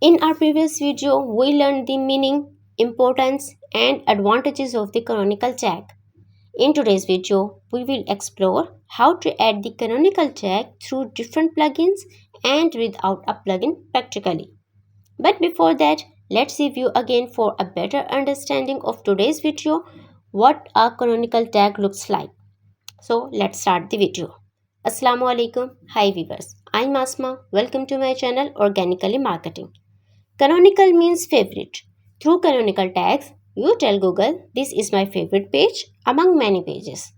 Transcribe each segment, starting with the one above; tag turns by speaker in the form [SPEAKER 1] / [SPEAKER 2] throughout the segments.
[SPEAKER 1] In our previous video, we learned the meaning, importance, and advantages of the canonical tag. In today's video, we will explore how to add the canonical tag through different plugins and without a plugin practically. But before that, let's review again for a better understanding of today's video what a canonical tag looks like. So let's start the video. Assalamu alaikum. Hi viewers. I'm Asma. Welcome to my channel Organically Marketing. Canonical means favorite. Through canonical tags, you tell Google this is my favorite page among many pages.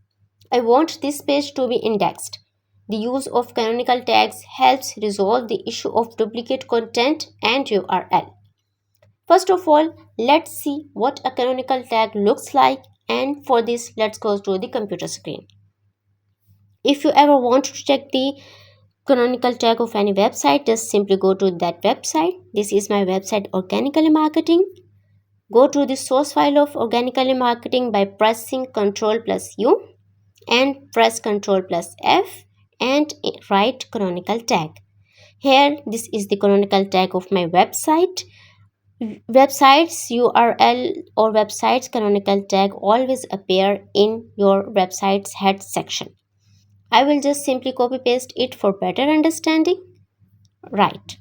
[SPEAKER 1] I want this page to be indexed. The use of canonical tags helps resolve the issue of duplicate content and URL. First of all, let's see what a canonical tag looks like, and for this, let's go to the computer screen. If you ever want to check the canonical tag of any website, just simply go to that website. This is my website Organically Marketing. Go to the source file of Organically Marketing by pressing Ctrl plus U and press Ctrl plus F and write canonical tag. Here, this is the canonical tag of my website. Websites URL or websites canonical tag always appear in your website's head section. I will just simply copy paste it for better understanding. Right.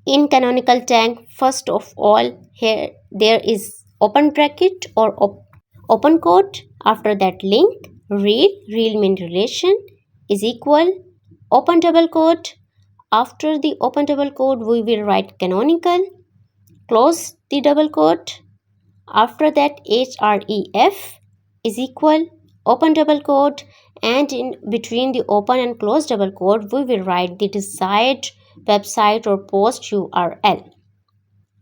[SPEAKER 1] In canonical tag, first of all, here there is open bracket or open quote. After that, link, real mean relation is equal, open double quote. After the open double quote, we will write canonical, close the double quote. After that, href is equal, open double quote, and in between the open and close double quote, we will write the desired website or post URL.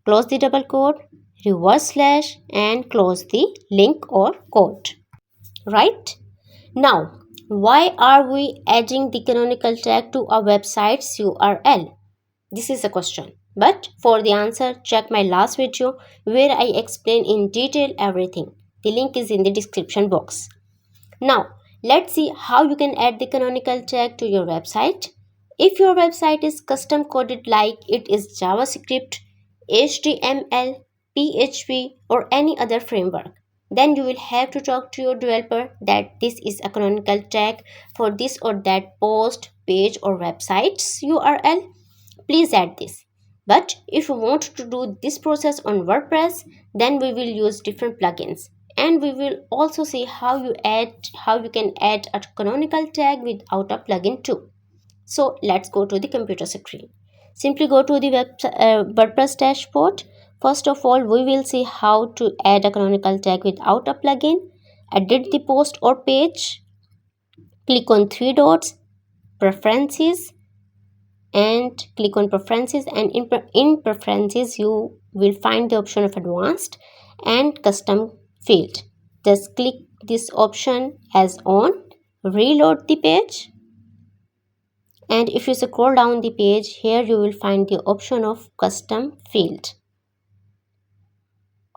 [SPEAKER 1] Close the double quote, reverse slash, and close the link or quote. Right? Now, why are we adding the canonical tag to our website's URL? This is a question. But for the answer, check my last video where I explain in detail everything. The link is in the description box. Now, let's see how you can add the canonical tag to your website. If your website is custom coded like it is JavaScript, HTML, PHP or any other framework, then you will have to talk to your developer that this is a canonical tag for this or that post, page or website's URL. Please add this. But if you want to do this process on WordPress, then we will use different plugins. And we will also see how you can add a canonical tag without a plugin too. So let's go to the computer screen. Simply go to the WordPress dashboard. First of all, we will see how to add a canonical tag without a plugin. Edit the post or page. Click on three dots, preferences, and click on preferences, and in preferences you will find the option of advanced and custom field. Just click this option as on, reload the page, and if you scroll down the page, here you will find the option of custom fields.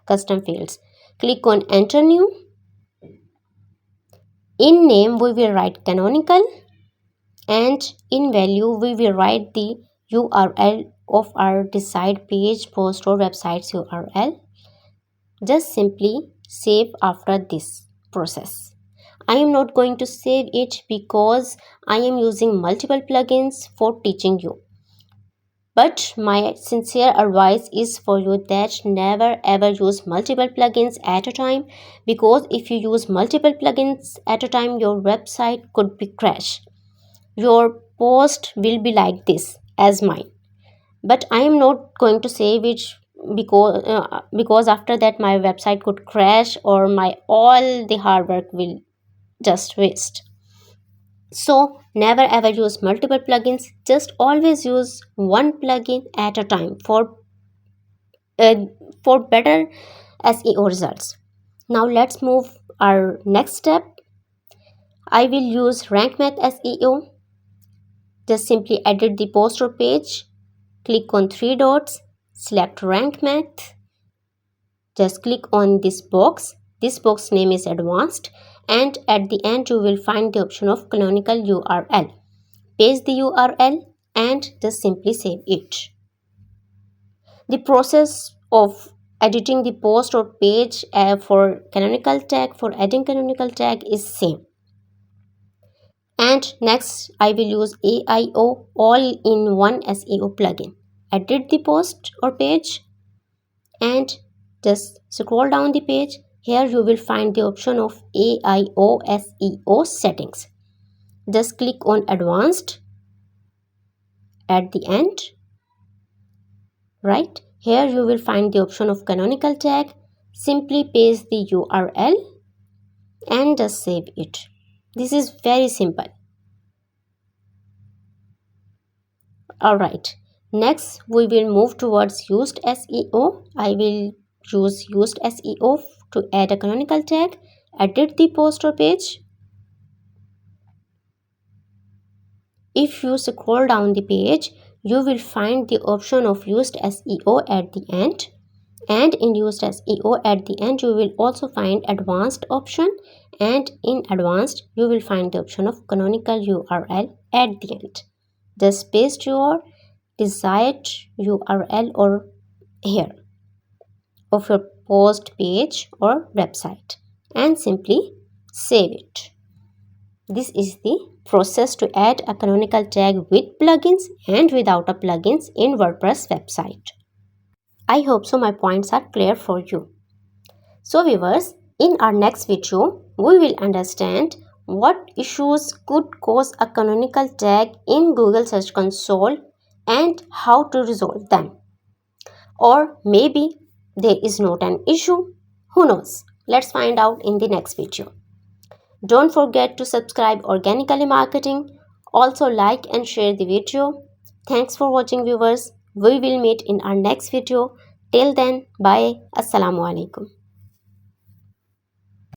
[SPEAKER 1] Click on enter new. In name we will write canonical, and in value we will write the URL of our desired page, post or website's URL. Just simply save after this process. I am not going to save it because I am using multiple plugins for teaching you. But my sincere advice is for you that never ever use multiple plugins at a time, because if you use multiple plugins at a time, your website could be crash. Your post will be like this as mine. But I am not going to save it because after that my website could crash or my all the hard work will just waste. So never ever use multiple plugins. Just always use one plugin at a time for better SEO results. Now let's move our next step. I will use Rank Math SEO. Just simply edit the post or page. Click on three dots, select Rank Math. Just click on this box. This box name is advanced, and at the end you will find the option of canonical URL. Paste the URL and just simply save it. The process of editing the post or page for canonical tag, for adding canonical tag is same. And next I will use AIO, all-in-one SEO plugin. Edit the post or page and just scroll down the page. Here you will find the option of AIO SEO settings. Just click on advanced at the end. Right here you will find the option of canonical tag. Simply paste the URL and just save it. This is very simple. Alright, next we will move towards Yoast SEO. I will use Yoast SEO to add a canonical tag, edit the post or page. If you scroll down the page, you will find the option of Yoast SEO at the end. And in Yoast SEO at the end, you will also find advanced option. And in advanced, you will find the option of canonical URL at the end. Just paste your desired URL or here of your post page or website and simply save it. This is the process to add a canonical tag with plugins and without a plugins in WordPress website. I hope so my points are clear for you. So viewers, in our next video, we will understand what issues could cause a canonical tag in Google Search Console and how to resolve them. Or maybe there is not an issue. Who knows? Let's find out in the next video. Don't forget to subscribe Organically Marketing. Also like and share the video. Thanks for watching viewers. We will meet in our next video. Till then, bye. Assalamu alaikum.